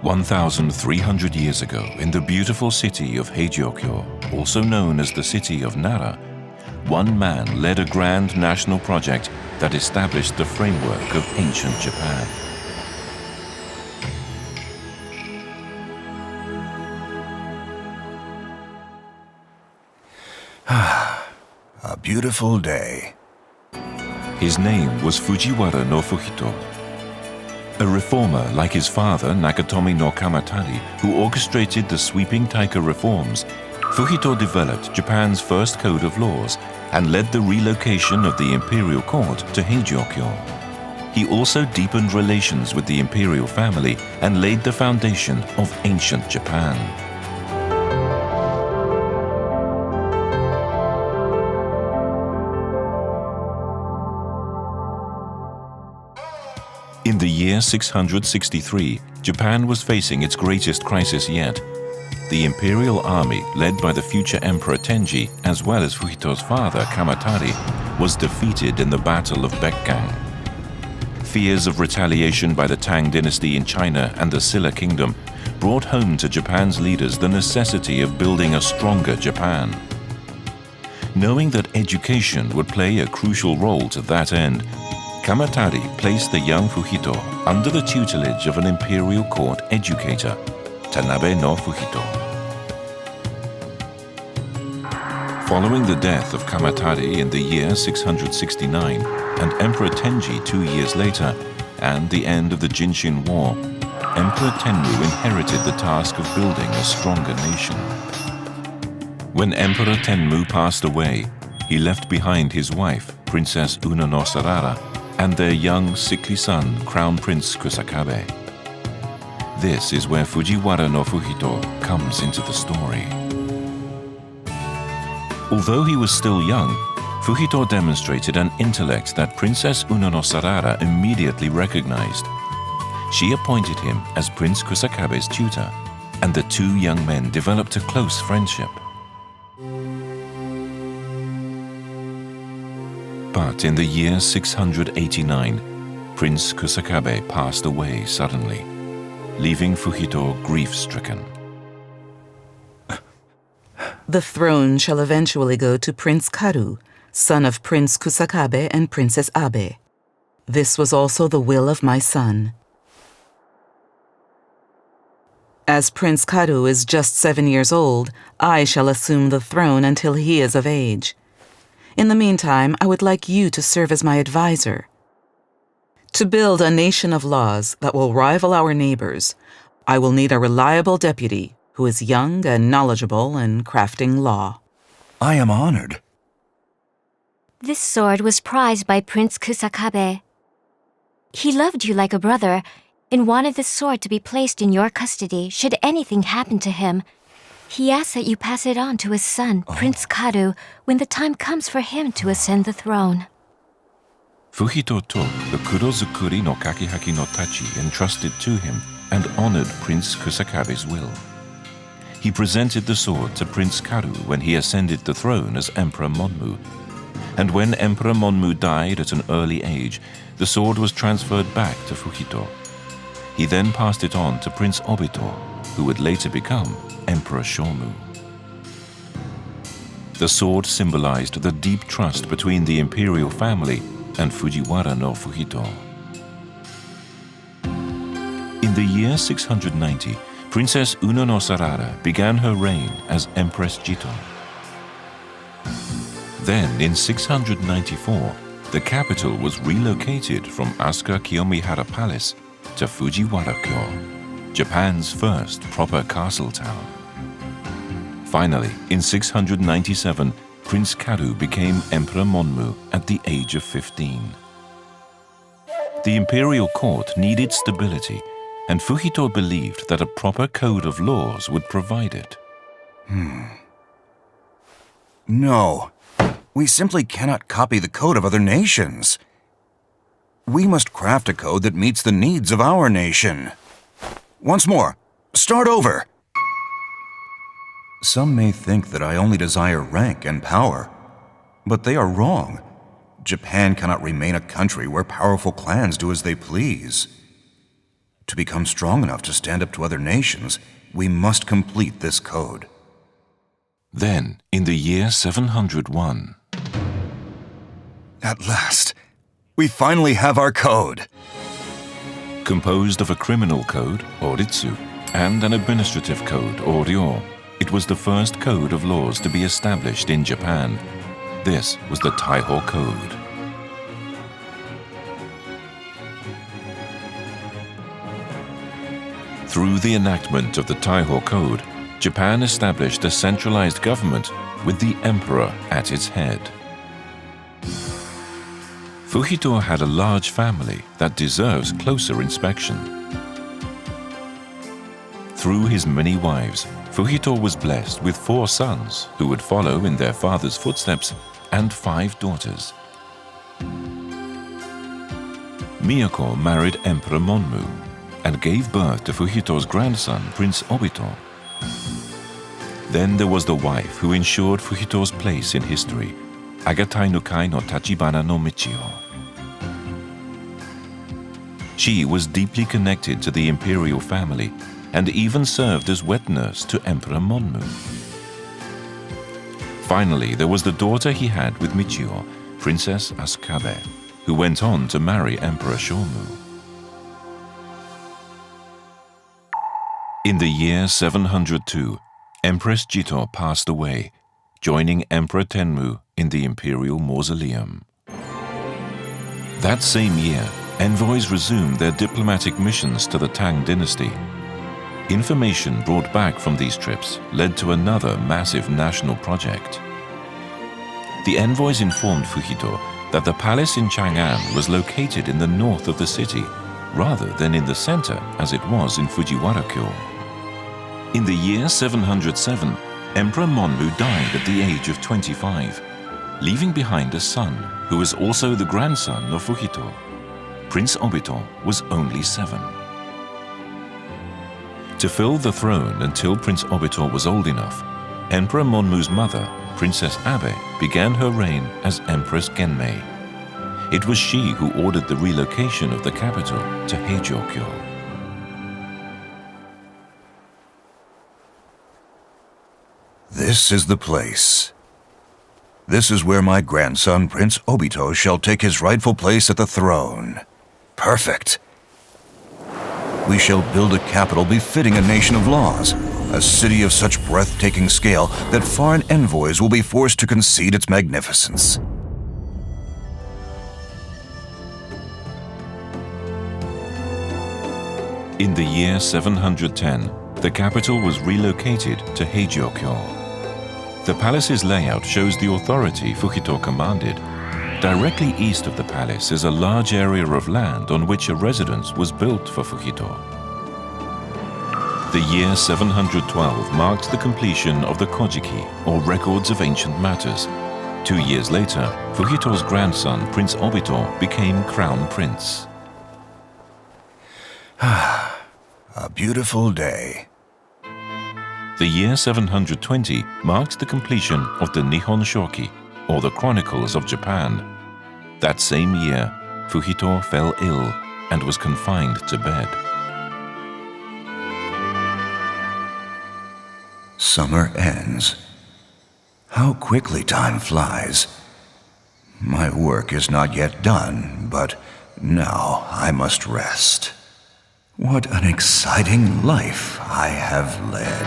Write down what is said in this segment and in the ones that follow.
1,300 years ago, in the beautiful city of Heijyokyo, also known as the city of Nara, one man led a grand national project that established the framework of ancient Japan. A beautiful day. His name was Fujiwara no Fuhito. A reformer like his father, Nakatomi no Kamatari, who orchestrated the sweeping Taika reforms, Fuhito developed Japan's first code of laws and led the relocation of the imperial court to Heijyokyo. He also deepened relations with the imperial family and laid the foundation of ancient Japan. In the year 663, Japan was facing its greatest crisis yet. The imperial army, led by the future Emperor Tenji, as well as Fuhito's father, Kamatari, was defeated in the Battle of Bekgang. Fears of retaliation by the Tang dynasty in China and the Silla Kingdom brought home to Japan's leaders the necessity of building a stronger Japan. Knowing that education would play a crucial role to that end, Kamatari placed the young Fuhito under the tutelage of an imperial court educator, Tanabe no Fuhito. Following the death of Kamatari in the year 669 and Emperor Tenji 2 years later, and the end of the Jinshin War, Emperor Tenmu inherited the task of building a stronger nation. When Emperor Tenmu passed away, he left behind his wife, Princess Una no Sarara, and their young, sickly son, Crown Prince Kusakabe. This is where Fujiwara no Fuhito comes into the story. Although he was still young, Fuhito demonstrated an intellect that Princess Una no Sarara immediately recognized. She appointed him as Prince Kusakabe's tutor, and the two young men developed a close friendship. But in the year 689, Prince Kusakabe passed away suddenly, leaving Fuhito grief-stricken. The throne shall eventually go to Prince Karu, son of Prince Kusakabe and Princess Abe. This was also the will of my son. As Prince Karu is just 7 years old, I shall assume the throne until he is of age. In the meantime, I would like you to serve as my advisor. To build a nation of laws that will rival our neighbors, I will need a reliable deputy who is young and knowledgeable in crafting law. I am honored. This sword was prized by Prince Kusakabe. He loved you like a brother and wanted the sword to be placed in your custody should anything happen to him. He asks that you pass it on to his son, Prince Karu, when the time comes for him to ascend the throne. Fuhito took the kurozukuri no kakihaki no tachi entrusted to him and honored Prince Kusakabe's will. He presented the sword to Prince Karu when he ascended the throne as Emperor Monmu. And when Emperor Monmu died at an early age, the sword was transferred back to Fuhito. He then passed it on to Prince Obito, who would later become Emperor Shomu. The sword symbolized the deep trust between the imperial family and Fujiwara no Fuhito. In the year 690, Princess Una no Sarara began her reign as Empress Jito. Then, in 694, the capital was relocated from Asuka Kiyomihara Palace to Fujiwara-kyo, Japan's first proper castle town. Finally, in 697, Prince Karu became Emperor Monmu at the age of 15. The imperial court needed stability, and Fuhito believed that a proper code of laws would provide it. No, we simply cannot copy the code of other nations. We must craft a code that meets the needs of our nation. Once more, start over. Some may think that I only desire rank and power, but they are wrong. Japan cannot remain a country where powerful clans do as they please. To become strong enough to stand up to other nations, we must complete this code. Then, in the year 701, At last, we finally have our code. composed of a criminal code, Oritsu, and an administrative code, Oryo, it was the first code of laws to be established in Japan. This was the Taiho Code. Through the enactment of the Taiho Code, Japan established a centralized government with the emperor at its head. Fujito had a large family that deserves closer inspection. Through his many wives, Fujito was blessed with 4 sons who would follow in their father's footsteps and 5 daughters. Miyako married Emperor Monmu and gave birth to Fujito's grandson, Prince Obito. Then there was the wife who ensured Fujito's place in history, Agatai no Kai no Tachibana no Michio. She was deeply connected to the imperial family and even served as wet nurse to Emperor Monmu. Finally, there was the daughter he had with Michio, Princess Asukabe, who went on to marry Emperor Shomu. In the year 702, Empress Jito passed away, joining Emperor Tenmu in the imperial mausoleum. That same year, envoys resumed their diplomatic missions to the Tang dynasty. Information brought back from these trips led to another massive national project. The envoys informed Fujito that the palace in Chang'an was located in the north of the city, rather than in the center as it was in Fujiwara-kyo. In the year 707, Emperor Monmu died at the age of 25, leaving behind a son who was also the grandson of Fujito. Prince Obito was only 7. To fill the throne until Prince Obito was old enough, Emperor Monmu's mother, Princess Abe, began her reign as Empress Genmei. It was she who ordered the relocation of the capital to Heijō-kyo. This is the place. This is where my grandson, Prince Obito, shall take his rightful place at the throne. Perfect. We shall build a capital befitting a nation of laws, a city of such breathtaking scale that foreign envoys will be forced to concede its magnificence. In the year 710, the capital was relocated to Heijō-kyo. The palace's layout shows the authority Fujito commanded. Directly east of the palace is a large area of land on which a residence was built for Fujito. The year 712 marked the completion of the Kojiki, or records of ancient matters. 2 years later, Fujito's grandson, Prince Obito, became crown prince. A beautiful day. The year 720 marked the completion of the Nihon Shoki, or the Chronicles of Japan. That same year, Fujito fell ill and was confined to bed. Summer ends. How quickly time flies. My work is not yet done, but now I must rest. What an exciting life I have led.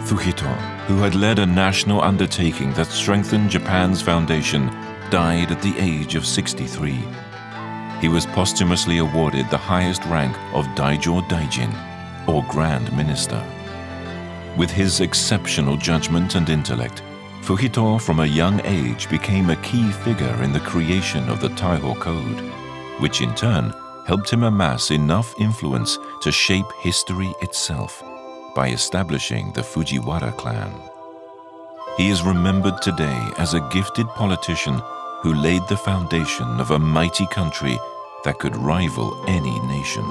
Fujito, who had led a national undertaking that strengthened Japan's foundation, died at the age of 63. He was posthumously awarded the highest rank of Daijo Daijin, or Grand Minister. With his exceptional judgment and intellect, Fujito from a young age became a key figure in the creation of the Taiho Code, which in turn helped him amass enough influence to shape history itself by establishing the Fujiwara clan. He is remembered today as a gifted politician who laid the foundation of a mighty country that could rival any nation.